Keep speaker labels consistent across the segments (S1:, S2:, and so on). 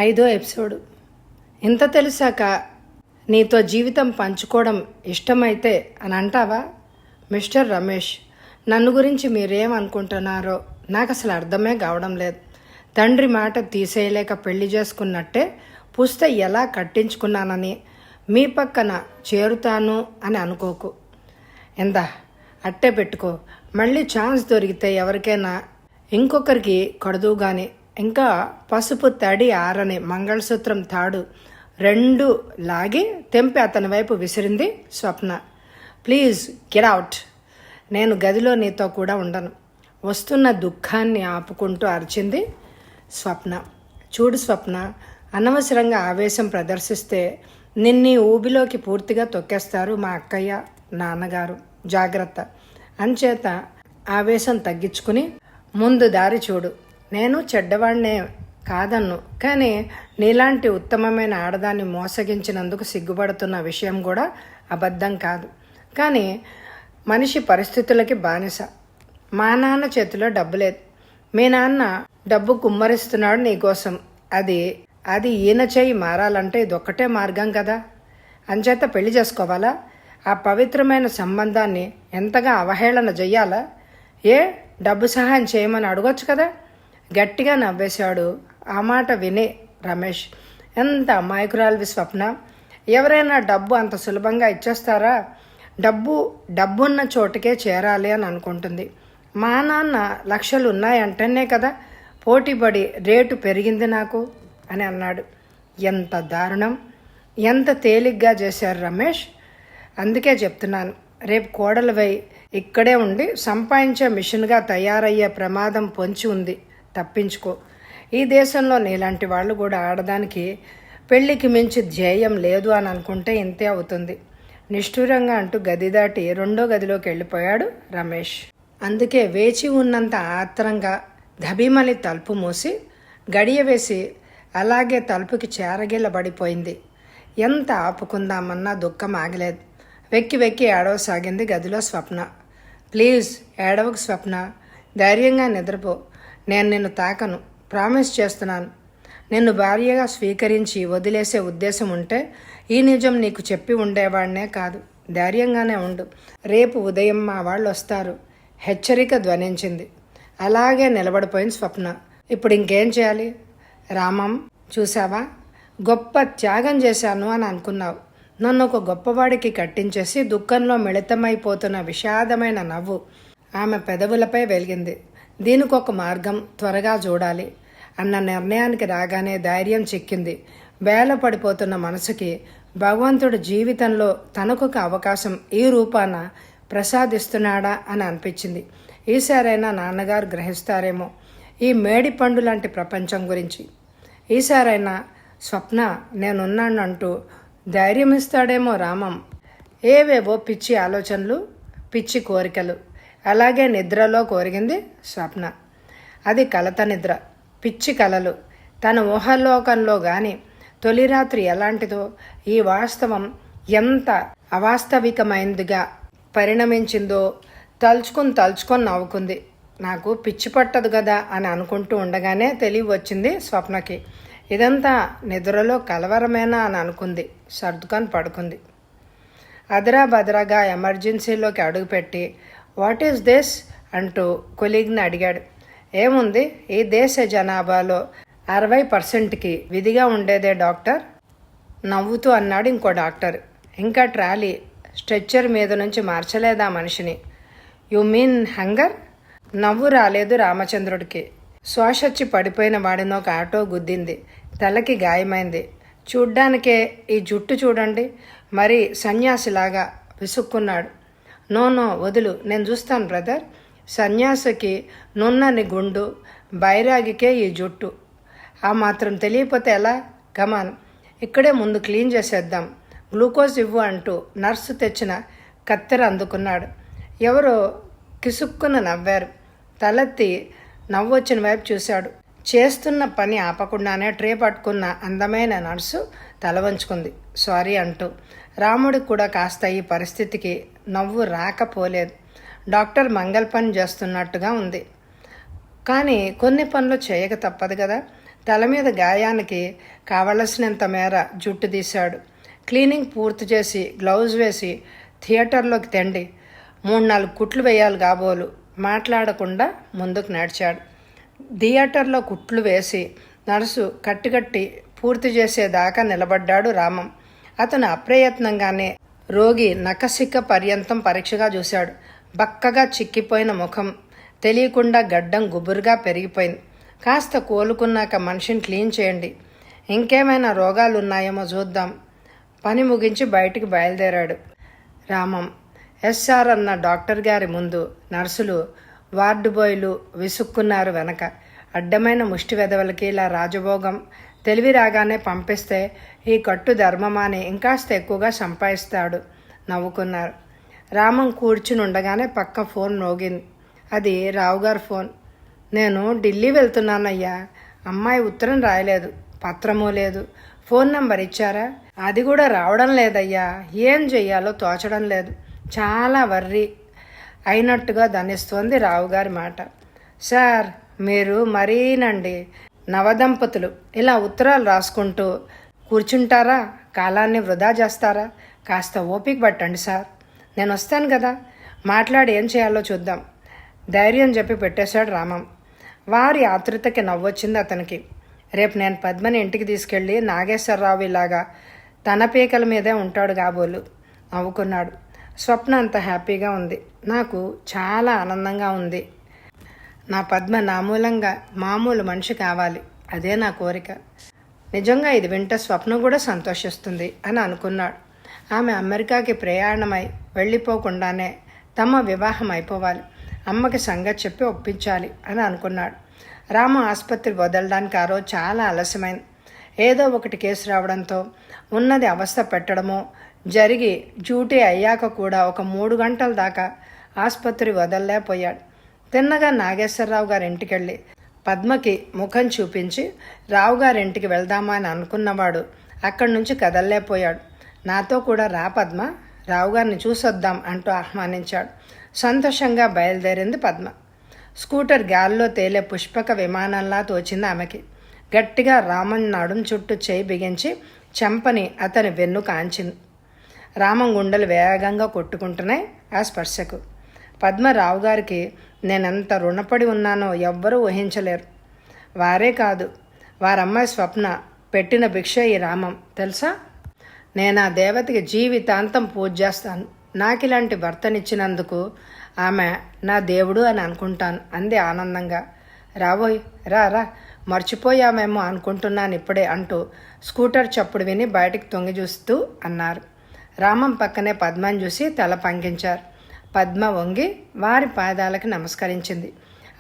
S1: 5వ ఎపిసోడ్. ఇంత తెలిసాక నీతో జీవితం పంచుకోవడం ఇష్టమైతే అని అంటావా? మిస్టర్ రమేష్, నన్ను గురించి మీరేమనుకుంటున్నారో నాకు అసలు అర్థమే కావడం లేదు. తండ్రి మాట తీసేయలేక పెళ్లి చేసుకున్నట్టే పుస్త ఎలా కట్టించుకున్నానని మీ పక్కన చేరుతాను అని అనుకోకు. ఎందా అట్టే పెట్టుకో. మళ్ళీ ఛాన్స్ దొరికితే ఎవరికైనా ఇంకొకరికి కడదు గాని. ఇంకా పసుపు తడి ఆరని మంగళసూత్రం తాడు 2 లాగి తెంపి అతని వైపు విసిరింది స్వప్న. Please get out. నేను గదిలో నీతో కూడా ఉండను. వస్తున్న దుఃఖాన్ని ఆపుకుంటూ అరిచింది స్వప్న. చూడు స్వప్న, అనవసరంగా ఆవేశం ప్రదర్శిస్తే నిన్నీ ఊబిలోకి పూర్తిగా తొక్కేస్తారు మా అక్కయ్య నాన్నగారు. జాగ్రత్త. అంచేత ఆవేశం తగ్గించుకుని ముందు దారి చూడు. నేను చెడ్డవాడినే కాదన్ను, కానీ నీలాంటి ఉత్తమమైన ఆడదాన్ని మోసగించినందుకు సిగ్గుపడుతున్న విషయం కూడా అబద్ధం కాదు. కానీ మనిషి పరిస్థితులకి బానిస. మా నాన్న చేతిలో డబ్బు లేదు. మీ నాన్న డబ్బు కుమ్మరిస్తున్నాడు నీకోసం. అది ఈయన చేయి మారాలంటే ఇదొక్కటే మార్గం కదా. అంచేత పెళ్లి చేసుకోవాలా? ఆ పవిత్రమైన సంబంధాన్ని ఎంతగా అవహేళన చెయ్యాలా? డబ్బు సహాయం చేయమని అడగొచ్చు కదా. గట్టిగా నవ్వేశాడు ఆ మాట విని రమేష్. ఎంత అమాయకురాలివి స్వప్న. ఎవరైనా డబ్బు అంత సులభంగా ఇచ్చేస్తారా? డబ్బున్న చోటుకే చేరాలి అని అనుకుంటుంది. మా నాన్న లక్షలు ఉన్నాయంటేనే కదా పోటీపడి రేటు పెరిగింది నాకు అని అన్నాడు. ఎంత దారుణం! ఎంత తేలిగ్గా చేశారు రమేష్. అందుకే చెప్తున్నాను, రేపు కోడలివై ఇక్కడే ఉండి సంపాదించే మిషన్గా తయారయ్యే ప్రమాదం పొంచి ఉంది. తప్పించుకో. ఈ దేశంలో నీలాంటి వాళ్ళు కూడా ఆడదానికి పెళ్లికి మించి ధ్యేయం లేదు అని అనుకుంటే ఇంతే అవుతుంది. నిష్ఠూరంగా అంటూ గది దాటి 2వ గదిలోకి వెళ్ళిపోయాడు రమేష్. అందుకే వేచి ఉన్నంత ఆత్రంగా ధబీమని తలుపు మూసి గడియ వేసి అలాగే తలుపుకి చేరగిల్లబడిపోయింది. ఎంత ఆపుకుందామన్నా దుఃఖం ఆగలేదు. వెక్కి ఏడవసాగింది గదిలో స్వప్న. ప్లీజ్ ఏడవకు స్వప్న, ధైర్యంగా నిద్రపో. నేను నిన్ను తాకను, ప్రామిస్ చేస్తున్నాను. నిన్ను భార్యగా స్వీకరించి వదిలేసే ఉద్దేశం ఉంటే ఈ నిజం నీకు చెప్పి ఉండేవాడినే కాదు. ధైర్యంగానే ఉండు. రేపు ఉదయం మా వాళ్ళు వస్తారు. హెచ్చరిక ధ్వనించింది. అలాగే నిలబడిపోయింది స్వప్న. ఇప్పుడు ఇంకేం చేయాలి? రామం, చూసావా, గొప్ప త్యాగం చేశాను అని అనుకున్నావు. నన్ను ఒక గొప్పవాడికి కట్టించేసి దుఃఖంలో మిళితమైపోతున్న విషాదమైన నవ్వు ఆమె పెదవులపై వెలిగింది. దీనికి ఒక మార్గం త్వరగా చూడాలి అన్న నిర్ణయానికి రాగానే ధైర్యం చిక్కింది. వేల పడిపోతున్న మనసుకి భగవంతుడు జీవితంలో తనకొక అవకాశం ఈ రూపాన ప్రసాదిస్తున్నాడా అని అనిపించింది. ఈసారైనా నాన్నగారు గ్రహిస్తారేమో ఈ మేడి పండు లాంటి ప్రపంచం గురించి. ఈసారైనా స్వప్న నేనున్నాను అంటూ ధైర్యం ఇస్తాడేమో రామం. ఏవేవో పిచ్చి ఆలోచనలు, పిచ్చి కోరికలు అలాగే నిద్రలో కోరిగింది స్వప్న. అది కలత నిద్ర, పిచ్చి కలలు. తన ఊహలోకంలో గాని తొలి రాత్రి ఎలాంటిదో ఈ వాస్తవం ఎంత అవాస్తవికమైనదిగా పరిణమించిందో తలుచుకొని నవ్వుకుంది. నాకు పిచ్చి పట్టదు కదా అని అనుకుంటూ ఉండగానే తెలివి వచ్చింది స్వప్నకి. ఇదంతా నిద్రలో కలవరమేనా అని అనుకుంది. సర్దుకొని పడుకుంది. అదరాబదరాగా ఎమర్జెన్సీలోకి అడుగుపెట్టి వాట్ ఈస్ దిస్ అంటూ కొలీగ్ని అడిగాడు. ఏముంది, ఈ దేశ జనాభాలో 60%కి విధిగా ఉండేదే డాక్టర్. నవ్వుతూ అన్నాడు ఇంకో డాక్టర్. ఇంకా ట్రాలీ స్ట్రెచ్చర్ మీద నుంచి మార్చలేదా మనిషిని? You mean hunger? నవ్వు రాలేదు రామచంద్రుడికి. శ్వాసొచ్చి పడిపోయిన వాడిని ఒక ఆటో గుద్దింది. తలకి గాయమైంది. చూడ్డానికే ఈ జుట్టు చూడండి, మరి సన్యాసిలాగా విసుక్కున్నాడు. నో వదులు, నేను చూస్తాను బ్రదర్. సన్యాసికి నున్నని గుండు, బైరాగికే ఈ జుట్టు. ఆ మాత్రం తెలియపోతే ఎలా? కమాన్, ఇక్కడే ముందు క్లీన్ చేసేద్దాం. గ్లూకోజ్ ఇవ్వు అంటూ నర్సు తెచ్చిన కత్తెర అందుకున్నాడు. ఎవరో కిసుక్కున నవ్వారు. తలెత్తి నవ్వొచ్చిన వైపు చూశాడు. చేస్తున్న పని ఆపకుండానే ట్రే పట్టుకున్న అందమైన నర్సు తల వంచుకుంది సారీ అంటూ. రాముడికి కూడా కాస్త ఈ పరిస్థితికి నవ్వు రాకపోలేదు. డాక్టర్ మంగళ పని చేస్తున్నట్టుగా ఉంది. కానీ కొన్ని పనులు చేయక తప్పదు కదా. తల మీద గాయానికి కావలసినంత మేర జుట్టు తీశాడు. క్లీనింగ్ పూర్తి చేసి గ్లౌజ్ వేసి థియేటర్లోకి తెండి 3-4 కుట్లు వేయాలి కాబోలు మాట్లాడకుండా ముందుకు నడిచాడు. థియేటర్లో కుట్లు వేసి నర్సు కట్టి పూర్తి చేసేదాకా నిలబడ్డాడు రామం. అతను అప్రయత్నంగానే రోగి నకసిక పర్యంతం పరీక్షగా చూశాడు. బక్కగా చిక్కిపోయిన ముఖం, తెలియకుండా గడ్డం గుబురుగా పెరిగిపోయింది. కాస్త కోలుకున్నాక మనిషిని క్లీన్ చేయండి, ఇంకేమైనా రోగాలున్నాయేమో చూద్దాం. పని ముగించి బయటికి బయలుదేరాడు రామం. ఎస్ఆర్ అన్న డాక్టర్ గారి ముందు నర్సులు, వార్డు బాయ్లు విసుక్కున్నారు వెనక. అడ్డమైన ముష్టి వెధవలకి ఇలా రాజభోగం, తెలివి రాగానే పంపిస్తే ఈ కట్టు ధర్మమాని ఇంకాస్త ఎక్కువగా సంపాదిస్తాడు నవ్వుకున్నారు. రామం కూర్చుని ఉండగానే పక్క ఫోన్ మోగింది. అది రావుగారు ఫోన్. నేను ఢిల్లీ వెళ్తున్నానయ్యా. అమ్మాయి ఉత్తరం రాయలేదు, పత్రమూ లేదు. ఫోన్ నంబర్ ఇచ్చారా? అది కూడా రావడం లేదయ్యా. ఏం చెయ్యాలో తోచడం లేదు. చాలా వర్రీ అయినట్టుగా ధనిస్తోంది రావుగారి మాట. సార్, మీరు మరీనండి నవదంపతులు ఇలా ఉత్తరాలు రాసుకుంటూ కూర్చుంటారా? కాలాన్ని వృధా చేస్తారా? కాస్త ఓపిక పట్టండి సార్, నేను వస్తాను కదా, మాట్లాడి ఏం చేయాలో చూద్దాం. ధైర్యం చెప్పి పెట్టేశాడు రామం. వారి ఆతృతకి నవ్వొచ్చింది అతనికి. రేపు నేను పద్మని ఇంటికి తీసుకెళ్ళి నాగేశ్వరరావు ఇలాగా తన పీకల మీదే ఉంటాడు కాబోలు నవ్వుకున్నాడు. స్వప్న అంత హ్యాపీగా ఉంది. నాకు చాలా ఆనందంగా ఉంది. నా పద్మ నా మూలంగా మామూలు మనిషి కావాలి, అదే నా కోరిక. నిజంగా ఇది వింటే స్వప్న కూడా సంతోషిస్తుంది అని అనుకున్నాడు. ఆమె అమెరికాకి ప్రయాణమై వెళ్ళిపోకుండానే తమ వివాహం అయిపోవాలి, అమ్మకి సంగతి చెప్పి ఒప్పించాలి అని అనుకున్నాడు. రాము ఆసుపత్రి వదలడానికి ఆ రోజు చాలా ఆలస్యమైంది. ఏదో ఒకటి కేసు రావడంతో ఉన్నది అవస్థ పెట్టడమో జరిగి డ్యూటీ అయ్యాక కూడా ఒక 3 గంటల దాకా ఆసుపత్రి వదలలేకపోయాడు. తిన్నగా నాగేశ్వరరావు గారి ఇంటికెళ్ళి పద్మకి ముఖం చూపించి రావుగారింటికి వెళ్దామా అని అనుకున్నవాడు అక్కడి నుంచి కదలలేకపోయాడు. నాతో కూడా రా పద్మ, రావుగారిని చూసొద్దాం అంటూ ఆహ్వానించాడు. సంతోషంగా బయలుదేరింది పద్మ. స్కూటర్ గాల్లో తేలే పుష్పక విమానంలా తోచింది ఆమెకి. గట్టిగా రామన్ నడుం చుట్టూ చేయి బిగించి చెంపని అతని వెన్ను కాంచింది. రామం గుండెలు వేగంగా కొట్టుకుంటున్నాయి ఆ స్పర్శకు. పద్మరావు గారికి నేనెంత రుణపడి ఉన్నానో ఎవ్వరూ ఊహించలేరు. వారే కాదు, వారమ్మాయి స్వప్న పెట్టిన భిక్ష ఈ రామం తెలుసా. నేను ఆ దేవతకి జీవితాంతం పూజ చేస్తాను. నాకిలాంటి భర్తనిచ్చినందుకు ఆమె నా దేవుడు అని అనుకుంటాను అంది ఆనందంగా. రాబోయ్, రా రా, మర్చిపోయామేమో అనుకుంటున్నాను ఇప్పుడే అంటూ స్కూటర్ చప్పుడు విని బయటికి తొంగి చూస్తూ అన్నారు. రామం పక్కనే పద్మని చూసి తల పంకించారు. పద్మ వంగి వారి పాదాలకు నమస్కరించింది.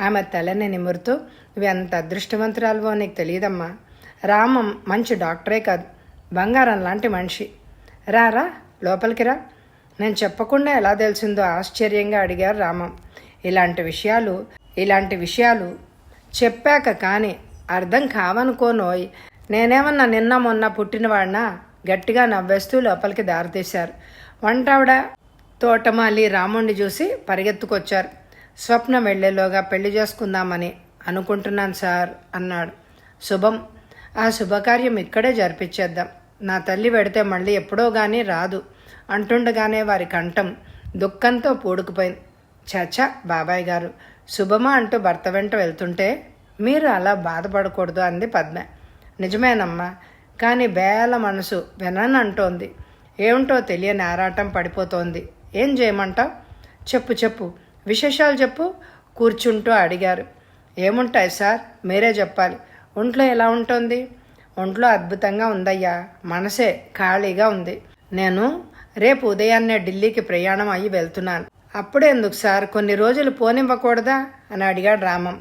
S1: ఆమె తలని నిమురుతూ, నువ్వు ఎంత అదృష్టవంతురాలువో నీకు తెలియదమ్మా. రామం మంచి డాక్టరే కాదు, బంగారం లాంటి మనిషి. రా రా, లోపలికి రా. నేను చెప్పకుండా ఎలా తెలిసిందో ఆశ్చర్యంగా అడిగారు రామం. ఇలాంటి విషయాలు చెప్పాక కానీ అర్థం కావనుకోనోయ్. నేనేమన్నా నిన్న మొన్న పుట్టినవాడినా? గట్టిగా నవ్వేస్తూ లోపలికి దారితీశారు. వంటావిడ తోటమాలి రాముణ్ణి చూసి పరిగెత్తుకొచ్చారు. స్వప్న వెళ్లేలోగా పెళ్లి చేసుకుందామని అనుకుంటున్నాను సార్ అన్నాడు. శుభం, ఆ శుభకార్యం ఇక్కడే జరిపించేద్దాం. నా తల్లి వెడితే మళ్ళీ ఎప్పుడో గానీ రాదు అంటుండగానే వారి కంఠం దుఃఖంతో పూడుకుపోయింది. చచా బాబాయ్ గారు, శుభమా అంటూ భర్త వెంట వెళ్తుంటే మీరు అలా బాధపడకూడదు అంది పద్మ. నిజమేనమ్మా, కానీ బేల మనసు విననంటోంది. ఏమిటో తెలియని ఆరాటం పడిపోతోంది. ఏం చేయమంటావు? చెప్పు విశేషాలు చెప్పు కూర్చుంటూ అడిగారు. ఏముంటాయి సార్, మీరే చెప్పాలి. ఒంట్లో ఎలా ఉంటుంది? ఒంట్లో అద్భుతంగా ఉందయ్యా, మనసే ఖాళీగా ఉంది. నేను రేపు ఉదయాన్నే ఢిల్లీకి ప్రయాణం అయ్యి వెళ్తున్నాను. అప్పుడెందుకు సార్, కొన్ని రోజులు పోనివ్వకూడదా అని అడిగాడు రామం.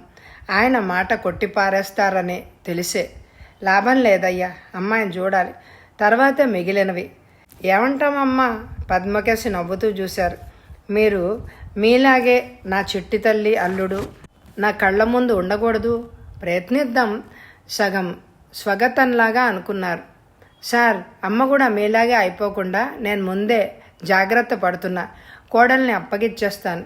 S1: ఆయన మాట కొట్టిపారేస్తారని తెలిసే. లాభం లేదయ్యా, అమ్మాయిని చూడాలి, తర్వాతే మిగిలినవి. ఏమంటామమ్మా? పద్మకేసి నవ్వుతూ చూశారు. మీరు మీలాగే నా చిట్టి తల్లి అల్లుడు నా కళ్ళ ముందు ఉండకూడదు. ప్రయత్నిద్దాం. సగం స్వగతంలాగా అనుకున్నారు. సార్, అమ్మ కూడా మీలాగే అయిపోకుండా నేను ముందే జాగ్రత్త పడుతున్నా. కోడల్ని అప్పగిచ్చేస్తాను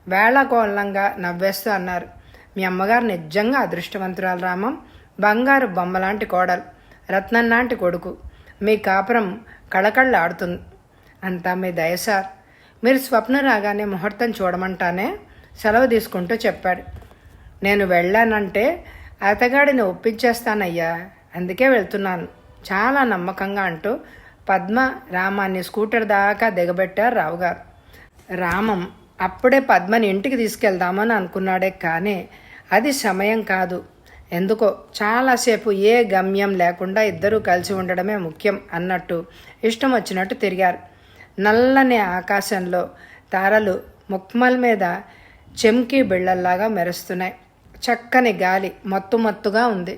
S1: వేళాకోళంగా నవ్వేస్తూ అన్నారు. మీ అమ్మగారు నిజంగా అదృష్టవంతురాలు రామం. బంగారు బొమ్మలాంటి కోడలు, రత్నం లాంటి కొడుకు. మీ కాపురం కళకళ్ళాడుతుంది. అంతా మీ దయ సార్. మీరు స్వప్న రాగానే ముహూర్తం చూడమంటానే సెలవు తీసుకుంటూ చెప్పాడు. నేను వెళ్ళానంటే అతగాడిని ఒప్పించేస్తానయ్యా, అందుకే వెళ్తున్నాను చాలా నమ్మకంగా అంటూ పద్మ రామాన్ని స్కూటర్ దాకా దిగబెట్టారు రావుగారు. రామం అప్పుడే పద్మని ఇంటికి తీసుకెళ్దామని అనుకున్నాడే, కానీ అది సమయం కాదు. ఎందుకో చాలాసేపు ఏ గమ్యం లేకుండా ఇద్దరూ కలిసి ఉండడమే ముఖ్యం అన్నట్టు ఇష్టం వచ్చినట్టు తిరిగారు. నల్లని ఆకాశంలో తారలు ముక్మల్ మీద చెంకీ బిళ్ళల్లాగా మెరుస్తున్నాయి. చక్కని గాలి మత్తుగా ఉంది.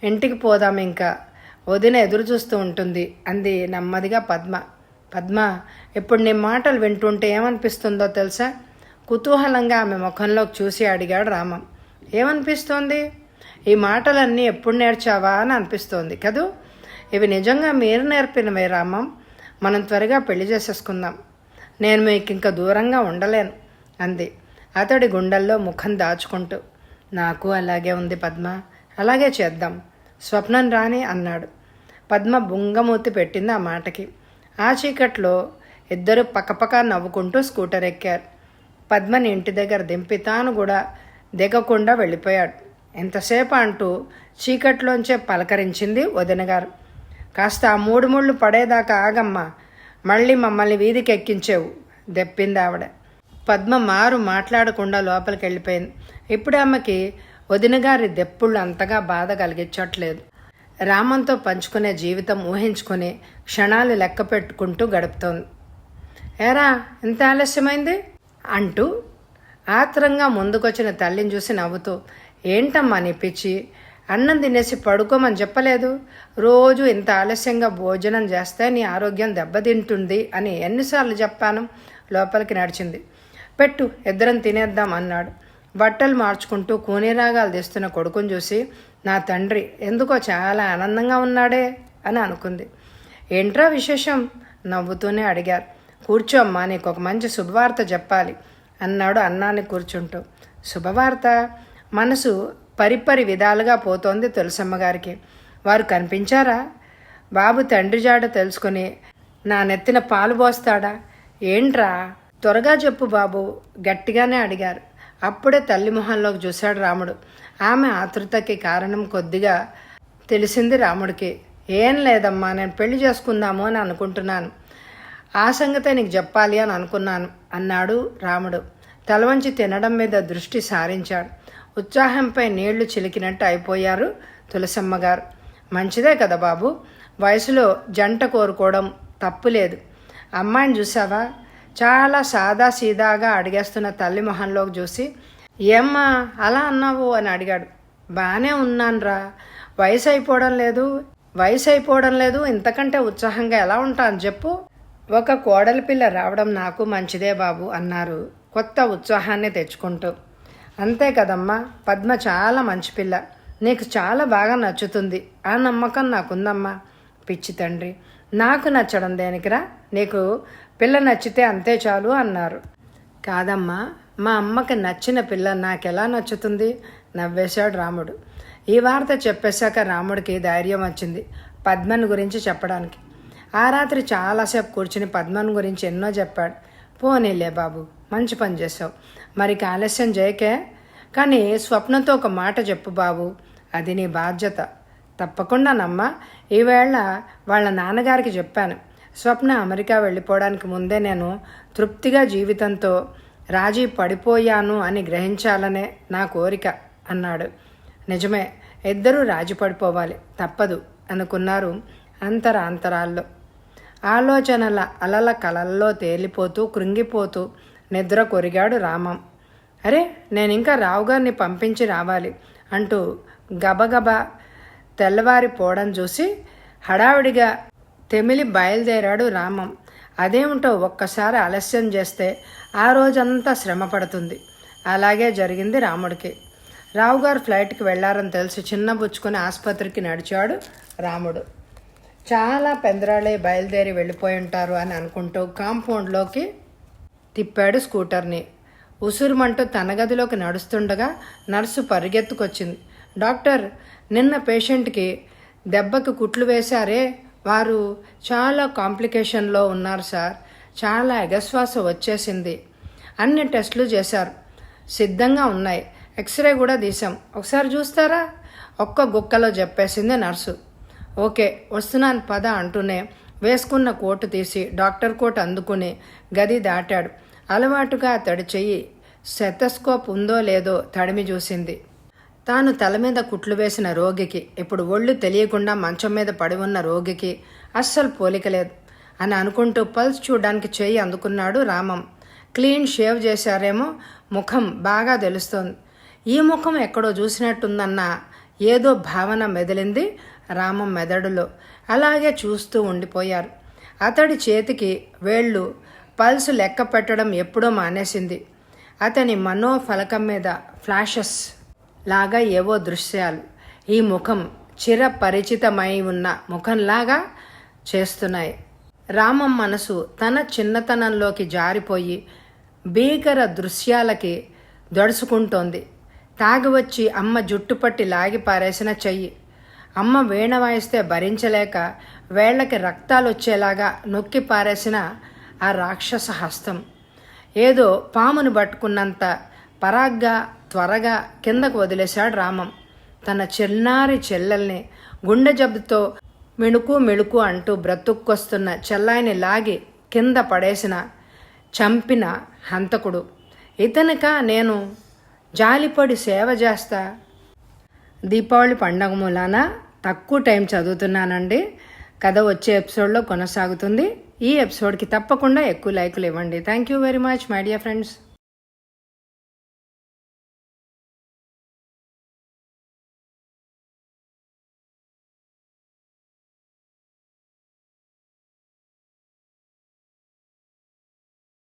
S1: ఇంటికి పోదాం, ఇంకా వదిన ఎదురు చూస్తూ ఉంటుంది అంది నెమ్మదిగా పద్మ. పద్మ, ఇప్పుడు నీ మాటలు వింటుంటే ఏమనిపిస్తుందో తెలుసా? కుతూహలంగా ఆమె ముఖంలోకి చూసి అడిగాడు రామం. ఏమనిపిస్తోంది? ఈ మాటలన్నీ ఎప్పుడు నేర్చావా అని అనిపిస్తోంది కదూ. ఇవి నిజంగా మీరు నేర్పినవే రామం. మనం త్వరగా పెళ్లి చేసేసుకుందాం. నేను మీకు ఇంకా దూరంగా ఉండలేను అంది అతడి గుండెల్లో ముఖం దాచుకుంటూ. నాకు అలాగే ఉంది పద్మ, అలాగే చేద్దాం. స్వప్నం రాని అన్నాడు. పద్మ బుంగమూతి పెట్టింది ఆ మాటకి. ఆ చీకట్లో ఇద్దరు పక్కపక్క నవ్వుకుంటూ స్కూటర్ ఎక్కారు. పద్మని ఇంటి దగ్గర దింపి తాను కూడా దిగకుండా వెళ్ళిపోయాడు. ఎంతసేపు అంటూ చీకట్లోంచే పలకరించింది వదిన గారు. కాస్త ఆ మూడు ముళ్ళు పడేదాకా ఆగమ్మా, మళ్ళీ మమ్మల్ని వీధికి ఎక్కించేవు దెప్పింది ఆవిడ. పద్మ మారు మాట్లాడకుండా లోపలికి వెళ్ళిపోయింది. ఇప్పుడు ఆమెకి వదిన గారి దెప్పుళ్ళు అంతగా బాధ కలిగించట్లేదు. రామంతో పంచుకునే జీవితం ఊహించుకుని క్షణాలు లెక్క పెట్టుకుంటూ గడుపుతోంది. ఏరా, ఇంత ఆలస్యమైంది అంటూ ఆత్రంగా ముందుకొచ్చిన తల్లిని చూసి నవ్వుతూ, ఏంటమ్మా నీ పిచ్చి, అన్నం తినేసి పడుకోమని చెప్పలేదు? రోజు ఇంత ఆలస్యంగా భోజనం చేస్తే నీ ఆరోగ్యం దెబ్బతింటుంది అని ఎన్నిసార్లు చెప్పాను? లోపలికి నడిచింది. పెట్టు, ఇద్దరం తినేద్దాం అన్నాడు. బట్టలు మార్చుకుంటూ కూనీరాగాలు తీస్తున్న కొడుకుని చూసి, నా తండ్రి ఎందుకో చాలా ఆనందంగా ఉన్నాడే అని అనుకుంది. ఏంట్రా విశేషం? నవ్వుతూనే అడిగారు. కూర్చో అమ్మా, నీకు ఒక మంచి శుభవార్త చెప్పాలి అన్నాడు అన్నాన్ని కూర్చుంటూ. శుభవార్త? మనసు పరిపరి విధాలుగా పోతోంది తులసమ్మగారికి. వారు కనిపించారా? బాబు తండ్రి జాడ తెలుసుకుని నా నెత్తిన పాలు పోస్తాడా? ఏంట్రా, త్వరగా చెప్పు బాబు గట్టిగానే అడిగారు. అప్పుడే తల్లి మొహంలోకి చూశాడు రాముడు. ఆమె ఆతృతకి కారణం కొద్దిగా తెలిసింది రాముడికి. ఏం లేదమ్మా, నేను పెళ్లి చేసుకుందాము అని అనుకుంటున్నాను. ఆ సంగతే నీకు చెప్పాలి అని అనుకున్నాను అన్నాడు రాముడు. తలవంచి తినడం మీద దృష్టి సారించాడు. ఉత్సాహంపై నీళ్లు చిలికినట్టు అయిపోయారు తులసమ్మగారు. మంచిదే కదా బాబు, వయసులో జంట కోరుకోవడం తప్పులేదు. అమ్మాయిని చూసావా? చాలా సాదా సీదాగా అడిగేస్తున్న తల్లి మొహంలోకి చూసి, ఏమ్మా అలా అన్నావు అని అడిగాడు. బాగానే ఉన్నానురా, వయసు అయిపోవడం లేదు, ఇంతకంటే ఉత్సాహంగా ఎలా ఉంటాను చెప్పు? ఒక కోడలి పిల్ల రావడం నాకు మంచిదే బాబు అన్నారు కొత్త ఉత్సాహాన్ని తెచ్చుకుంటూ. అంతే కదమ్మా, పద్మ చాలా మంచి పిల్ల, నీకు చాలా బాగా నచ్చుతుంది, ఆ నమ్మకం నాకుందమ్మా. పిచ్చి తండ్రి, నాకు నచ్చడం దేనికిరా, నీకు పిల్ల నచ్చితే అంతే చాలు అన్నారు. కాదమ్మా, మా అమ్మకి నచ్చిన పిల్ల నాకెలా నచ్చుతుంది నవ్వేశాడు రాముడు. ఈ వార్త చెప్పేశాక రాముడికి ధైర్యం వచ్చింది పద్మన్ గురించి చెప్పడానికి. ఆ రాత్రి చాలాసేపు కూర్చుని పద్మన్ గురించి ఎన్నో చెప్పాడు. పోనీలే బాబు, మంచి పని చేసావు, మరి ఆలస్యం చేయకే, కానీ స్వప్నతో ఒక మాట చెప్పు బాబు, అది నీ బాధ్యత. తప్పకుండానమ్మా, ఈవేళ వాళ్ళ నాన్నగారికి చెప్పాను. స్వప్న అమెరికా వెళ్ళిపోవడానికి ముందే నేను తృప్తిగా జీవితంతో రాజీ పడిపోయాను అని గ్రహించాలనే నా కోరిక అన్నాడు. నిజమే, ఇద్దరూ రాజీ పడిపోవాలి, తప్పదు అనుకున్నారు అంతరాల్లో. ఆలోచనల అలల కలల్లో తేలిపోతూ కృంగిపోతూ నిద్ర కొరిగాడు రామం. అరే, నేనింకా రావుగారిని పంపించి రావాలి అంటూ గబగబా తెల్లవారిపోవడం చూసి హడావిడిగా తెమిలి బయలుదేరాడు రామం. అదేమిటో ఒక్కసారి ఆలస్యం చేస్తే ఆ రోజంతా శ్రమ పడుతుంది. అలాగే జరిగింది రాముడికి. రావుగారు ఫ్లైట్కి వెళ్లారని తెలిసి చిన్నబుచ్చుకుని ఆసుపత్రికి నడిచాడు రాముడు. చాలా పెందరాళ్ళే బయలుదేరి వెళ్ళిపోయి ఉంటారు అని అనుకుంటూ కాంపౌండ్లోకి తిప్పాడు స్కూటర్ని. ఉసురుమంటూ తన గదిలోకి నడుస్తుండగా నర్సు పరిగెత్తుకొచ్చింది. డాక్టర్, నిన్న పేషెంట్కి దెబ్బకి కుట్లు వేశారే, వారు చాలా కాంప్లికేషన్లో ఉన్నారు సార్. చాలా ఎగశ్వాస వచ్చేసింది. అన్ని టెస్టులు చేశారు, సిద్ధంగా ఉన్నాయి. ఎక్స్రే కూడా తీసాం, ఒకసారి చూస్తారా? ఒక్క గుక్కలో చెప్పేసింది నర్సు. ఓకే, వస్తున్నాను పద అంటూనే వేసుకున్న కోటు తీసి డాక్టర్ కోట్ అందుకుని గది దాటాడు. అలవాటుగా అతడి చెయ్యి స్టెథోస్కోప్ ఉందో లేదో తడిమి చూసింది. తాను తల మీద కుట్లు వేసిన రోగికి, ఇప్పుడు ఒళ్ళు తెలియకుండా మంచం మీద పడి ఉన్న రోగికి అస్సలు పోలికలేదు అని అనుకుంటూ పల్స్ చూడడానికి చెయ్యి అందుకున్నాడు రామం. క్లీన్ షేవ్ చేశారేమో, ముఖం బాగా తెలుస్తోంది. ఈ ముఖం ఎక్కడో చూసినట్టుందన్న ఏదో భావన మెదిలింది రామం మెదడులో. అలాగే చూస్తూ ఉండిపోయారు. అతడి చేతికి వేళ్ళు పల్స్ లెక్క పెట్టడం ఎప్పుడో మానేసింది. అతని మనోఫలకం మీద ఫ్లాషెస్ లాగా ఏవో దృశ్యాలు ఈ ముఖం చిరపరిచితమై ఉన్న ముఖంలాగా చేస్తున్నాయి. రామం మనసు తన చిన్నతనంలోకి జారిపోయి భీకర దృశ్యాలకి దడుచుకుంటోంది. తాగివచ్చి అమ్మ జుట్టుపట్టి లాగి పారేసిన చెయ్యి, అమ్మ వీణ వాయిస్తే భరించలేక వేళ్లకి రక్తాలు వచ్చేలాగా నొక్కి పారేసిన ఆ రాక్షస హస్తం, ఏదో పామును పట్టుకున్నంత పరాగ్గా త్వరగా కిందకు వదిలేశాడు రామం. తన చిన్నారి చెల్లెల్ని గుండె జబ్బుతో మిణుకు మిణుకు అంటూ బ్రతుక్కొస్తున్న చెల్లాయిని లాగి కింద పడేసిన చంపిన హంతకుడు ఇతనిక నేను జాలిపడి సేవ చేస్తా. దీపావళి పండగ మూలాన తక్కువ టైం చదువుతున్నానండి. కథ వచ్చే ఎపిసోడ్లో కొనసాగుతుంది. ఈ ఎపిసోడ్కి తప్పకుండా ఎక్కువ లైకులు ఇవ్వండి. Thank you very much my dear friends.